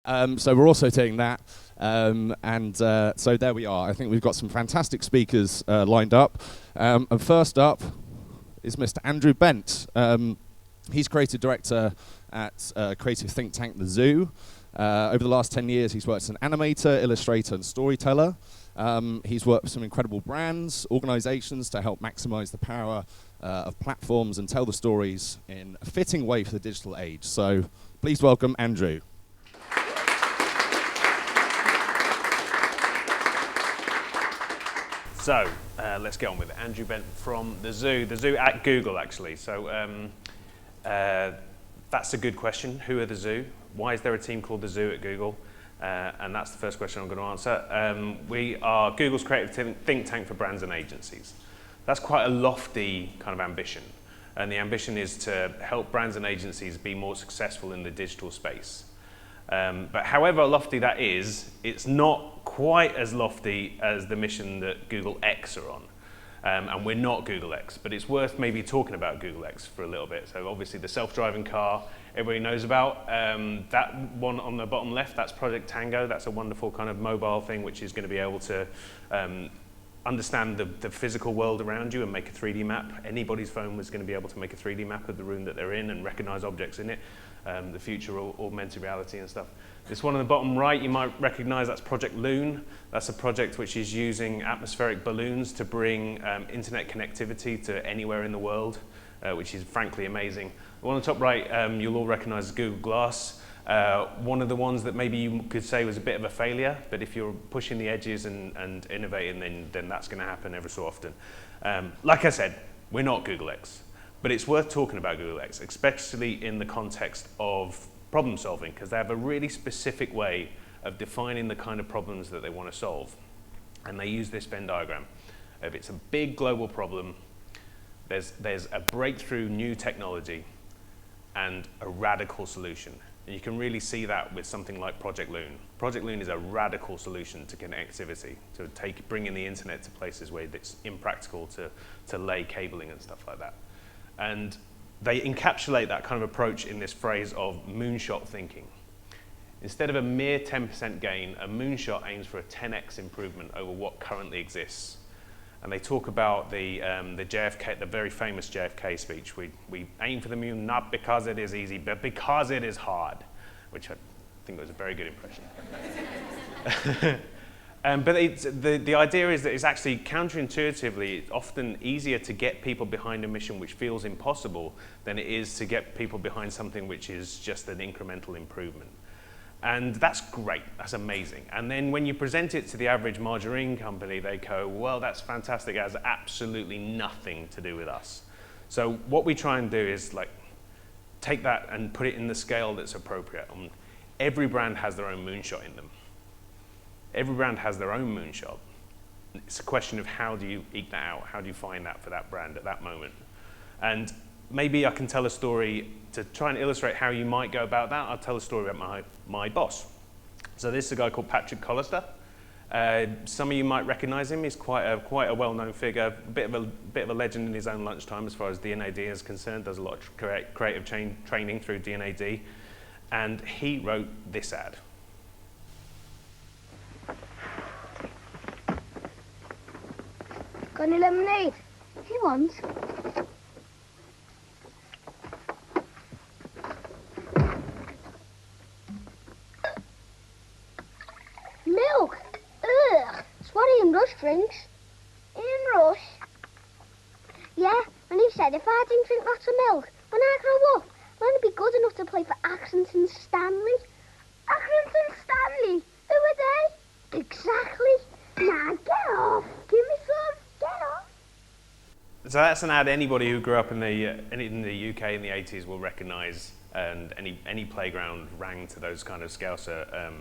So we're also doing that. So there we are. I think we've got some fantastic speakers lined up. And first up is Mr. Andrew Bent. He's creative director at creative think tank The Zoo. Over the last 10 years, he's worked as an animator, illustrator, and storyteller. He's worked with some incredible brands, organizations to help maximize the power of platforms and tell the stories in a fitting way for the digital age. So please welcome Andrew. So let's get on with it. Andrew Bent from The Zoo at Google, actually. So that's a good question. Who are The Zoo? Why is there a team called The Zoo at Google? And that's the first question I'm going to answer. We are Google's creative think tank for brands and agencies. That's quite a lofty kind of ambition. And the ambition is to help brands and agencies be more successful in the digital space. But however lofty that is, it's not quite as lofty as the mission that Google X are on. And we're not Google X, but it's worth maybe talking about Google X for a little bit. So obviously the self-driving car, everybody knows about. That one on the bottom left, that's Project Tango. That's a wonderful kind of mobile thing which is going to be able to understand the physical world around you and make a 3D map. Anybody's phone was going to be able to make a 3D map of the room that they're in and recognize objects in it. The future augmented reality and stuff. This one on the bottom right, you might recognize, that's Project Loon. That's a project which is using atmospheric balloons to bring internet connectivity to anywhere in the world, which is frankly amazing. The one on the top right, you'll all recognize Google Glass. One of the ones that maybe you could say was a bit of a failure, but if you're pushing the edges and innovating, then that's going to happen every so often. Like I said, we're not Google X. But it's worth talking about Google X, especially in the context of problem solving, because they have a really specific way of defining the kind of problems that they want to solve. And they use this Venn diagram. If it's a big global problem, there's a breakthrough new technology and a radical solution. And you can really see that with something like Project Loon. Project Loon is a radical solution to connectivity, to bringing the internet to places where it's impractical to lay cabling and stuff like that. And they encapsulate that kind of approach in this phrase of moonshot thinking. Instead of a mere 10% gain, a moonshot aims for a 10x improvement over what currently exists. And they talk about the JFK, the very famous JFK speech. We aim for the moon not because it is easy, but because it is hard, which I think was a very good impression. But the idea is that it's actually counterintuitively it's often easier to get people behind a mission which feels impossible than it is to get people behind something which is just an incremental improvement. And that's great, that's amazing. And then when you present it to the average margarine company, they go, well, that's fantastic, it has absolutely nothing to do with us. So what we try and do is like take that and put it in the scale that's appropriate. Every brand has their own moonshot in them. Every brand has their own moonshot. It's a question of how do you eke that out? How do you find that for that brand at that moment? And maybe I can tell a story to try and illustrate how you might go about that. I'll tell a story about my boss. So this is a guy called Patrick Collister. Some of you might recognize him. He's quite a well-known figure, a bit of a legend in his own lunchtime as far as D&AD is concerned. Does a lot of creative training through D&AD. And he wrote this ad. Got any lemonade? He wants. Milk? Ugh. It's what Ian Rush drinks. Ian Rush? Yeah, and he said if I didn't drink lots of milk, when I grow up, I'm going to be good enough to play for Accrington Stanley. Accrington Stanley? Who are they? Exactly. Now get off. Give me some. So that's an ad anybody who grew up in the UK in the 80s will recognise, and any playground rang to those kind of Scouser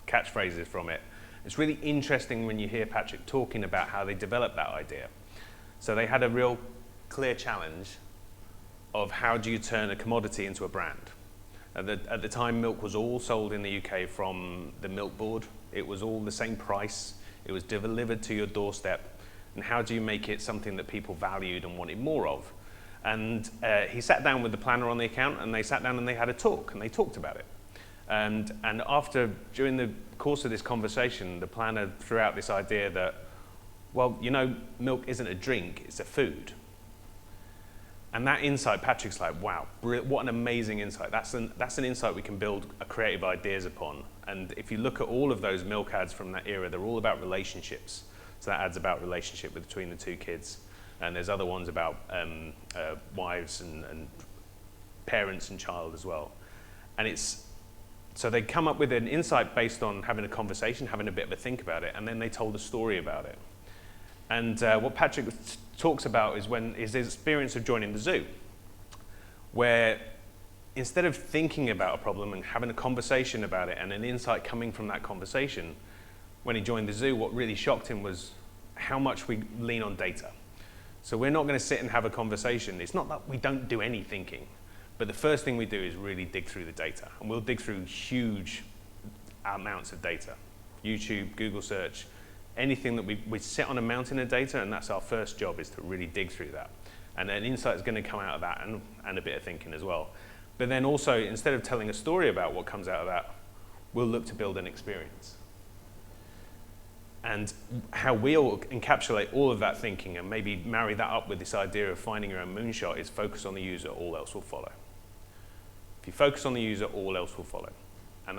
catchphrases from it. It's really interesting when you hear Patrick talking about how they developed that idea. So they had a real clear challenge of how do you turn a commodity into a brand. At the time, milk was all sold in the UK from the milk board. It was all the same price. It was delivered to your doorstep. And how do you make it something that people valued and wanted more of? And he sat down with the planner on the account, and they sat down and they had a talk, and they talked about it. And during the course of this conversation, the planner threw out this idea that, well, you know, milk isn't a drink, it's a food. And that insight, Patrick's like, wow, what an amazing insight. That's an insight we can build creative ideas upon. And if you look at all of those milk ads from that era, they're all about relationships. So that ad's about relationship between the two kids. And there's other ones about wives and parents and child as well. And so they come up with an insight based on having a conversation, having a bit of a think about it, and then they told a story about it. And what Patrick talks about is his experience of joining the zoo, where instead of thinking about a problem and having a conversation about it and an insight coming from that conversation, when he joined the zoo, what really shocked him was how much we lean on data. So we're not going to sit and have a conversation. It's not that we don't do any thinking, but the first thing we do is really dig through the data. And we'll dig through huge amounts of data. YouTube, Google search, anything that we sit on a mountain of data, and that's our first job, is to really dig through that. And an insight is going to come out of that, and a bit of thinking as well. But then also, instead of telling a story about what comes out of that, we'll look to build an experience. And how we'll encapsulate all of that thinking and maybe marry that up with this idea of finding your own moonshot is focus on the user, all else will follow. If you focus on the user, all else will follow. And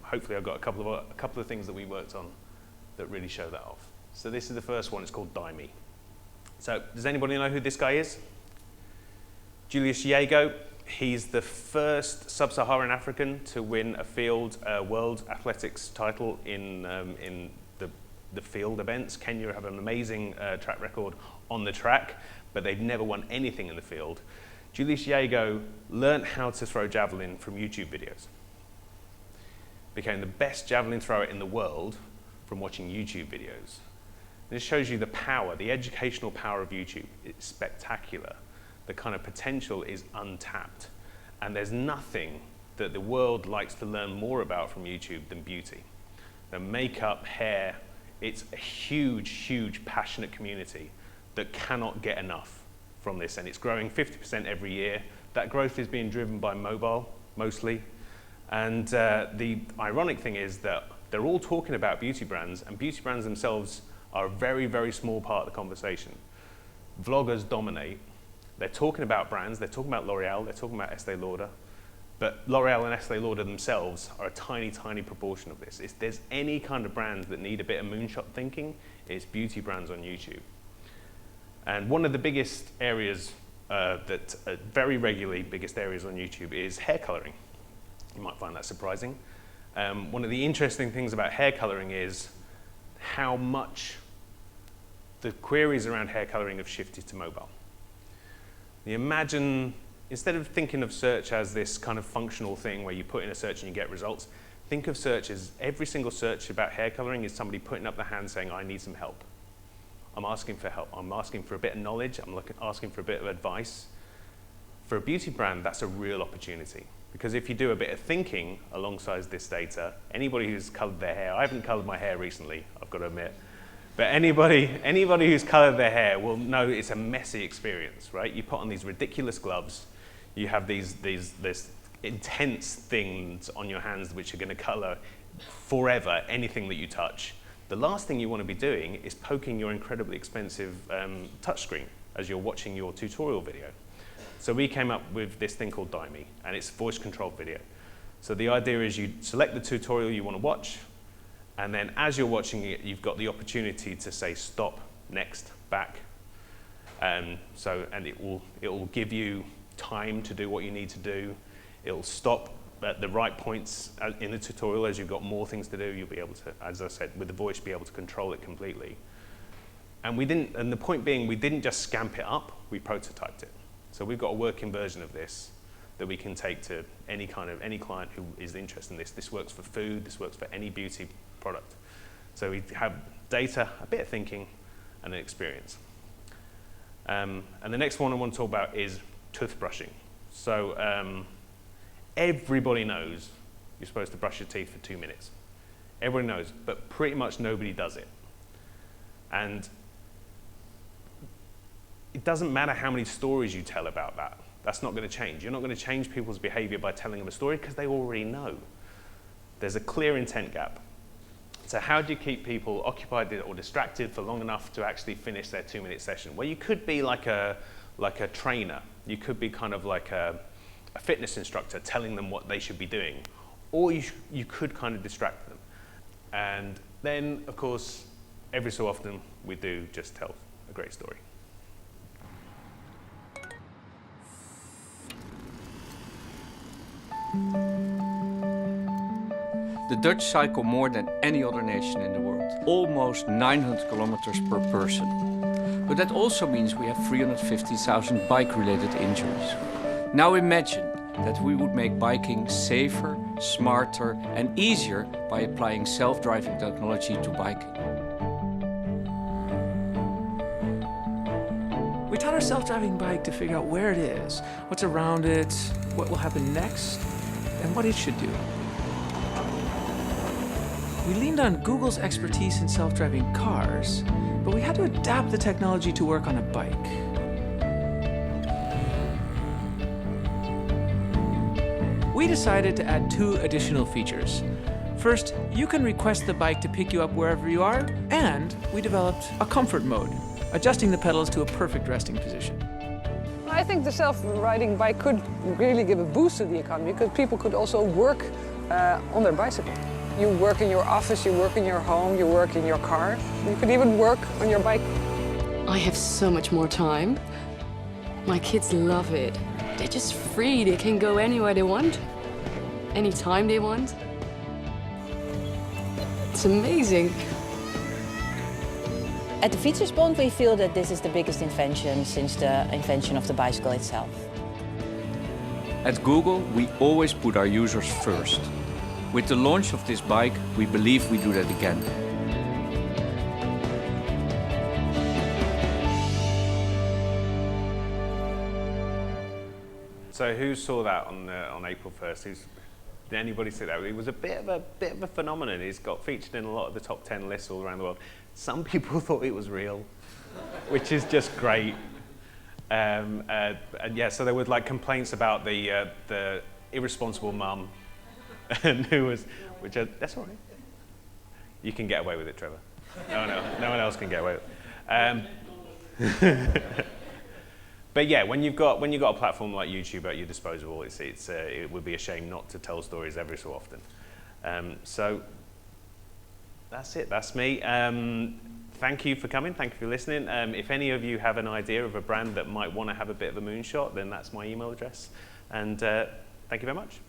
hopefully I've got a couple of things that we worked on that really show that off. So this is the first one, it's called D&AD. So does anybody know who this guy is? Julius Yago. He's the first sub-Saharan African to win a world athletics title in the field events. Kenya have an amazing track record on the track, but they've never won anything in the field. Julius Yago learned how to throw javelin from YouTube videos. Became the best javelin thrower in the world from watching YouTube videos. This shows you the power, the educational power of YouTube. It's spectacular. The kind of potential is untapped. And there's nothing that the world likes to learn more about from YouTube than beauty. The makeup, hair, it's a huge, huge passionate community that cannot get enough from this. And it's growing 50% every year. That growth is being driven by mobile, mostly. And the ironic thing is that they're all talking about beauty brands, and beauty brands themselves are a very, very small part of the conversation. Vloggers dominate. They're talking about brands, they're talking about L'Oreal, they're talking about Estee Lauder, but L'Oreal and Estee Lauder themselves are a tiny, tiny proportion of this. If there's any kind of brands that need a bit of moonshot thinking, it's beauty brands on YouTube. And one of the biggest areas very regularly biggest areas on YouTube is hair coloring. You might find that surprising. One of the interesting things about hair coloring is how much the queries around hair coloring have shifted to mobile. You imagine, instead of thinking of search as this kind of functional thing where you put in a search and you get results, think of search as every single search about hair coloring is somebody putting up their hand saying, I need some help. I'm asking for help. I'm asking for a bit of knowledge. I'm asking for a bit of advice. For a beauty brand, that's a real opportunity. Because if you do a bit of thinking alongside this data, anybody who's colored their hair, I haven't colored my hair recently, I've got to admit, but anybody who's colored their hair will know it's a messy experience, right? You put on these ridiculous gloves, you have these intense things on your hands which are going to color forever anything that you touch. The last thing you want to be doing is poking your incredibly expensive touchscreen as you're watching your tutorial video. So we came up with this thing called D&AD, and it's voice-controlled video. So the idea is you select the tutorial you want to watch, and then as you're watching it, you've got the opportunity to say stop, next, back. And it will give you time to do what you need to do. It'll stop at the right points in the tutorial. As you've got more things to do, you'll be able to, as I said, with the voice, be able to control it completely. And the point being, we didn't just scamp it up, we prototyped it. So we've got a working version of this that we can take to any client who is interested in this. This works for food, this works for any beauty product. So we have data, a bit of thinking, and an experience. And the next one I want to talk about is toothbrushing. So everybody knows you're supposed to brush your teeth for 2 minutes. Everybody knows, but pretty much nobody does it. And it doesn't matter how many stories you tell about that. That's not going to change. You're not going to change people's behavior by telling them a story because they already know. There's a clear intent gap. So how do you keep people occupied or distracted for long enough to actually finish their 2-minute session? Well, you could be like a trainer. You could be kind of like a fitness instructor telling them what they should be doing. Or you could kind of distract them. And then, of course, every so often, we do just tell a great story. The Dutch cycle more than any other nation in the world, almost 900 kilometers per person. But that also means we have 350,000 bike-related injuries. Now imagine that we would make biking safer, smarter and easier by applying self-driving technology to biking. We taught our self-driving bike to figure out where it is, what's around it, what will happen next, and what it should do. We leaned on Google's expertise in self-driving cars, but we had to adapt the technology to work on a bike. We decided to add 2 additional features. First, you can request the bike to pick you up wherever you are, and we developed a comfort mode, adjusting the pedals to a perfect resting position. I think the self-riding bike could really give a boost to the economy because people could also work on their bicycle. You work in your office, you work in your home, you work in your car. You could even work on your bike. I have so much more time. My kids love it. They're just free. They can go anywhere they want, anytime they want. It's amazing. At the Fietsersbond, we feel that this is the biggest invention since the invention of the bicycle itself. At Google, we always put our users first. With the launch of this bike, we believe we do that again. So who saw that on April 1st? Did anybody see that? It was a bit of a phenomenon. It's got featured in a lot of the top 10 lists all around the world. Some people thought it was real, which is just great. And yeah, so there were like complaints about the irresponsible mum, and that's all right. You can get away with it, Trevor. No one else can get away with it. But yeah, when you've got a platform like YouTube at your disposal, it would be a shame not to tell stories every so often. So that's it. That's me. Thank you for coming. Thank you for listening. If any of you have an idea of a brand that might want to have a bit of a moonshot, then that's my email address. And thank you very much.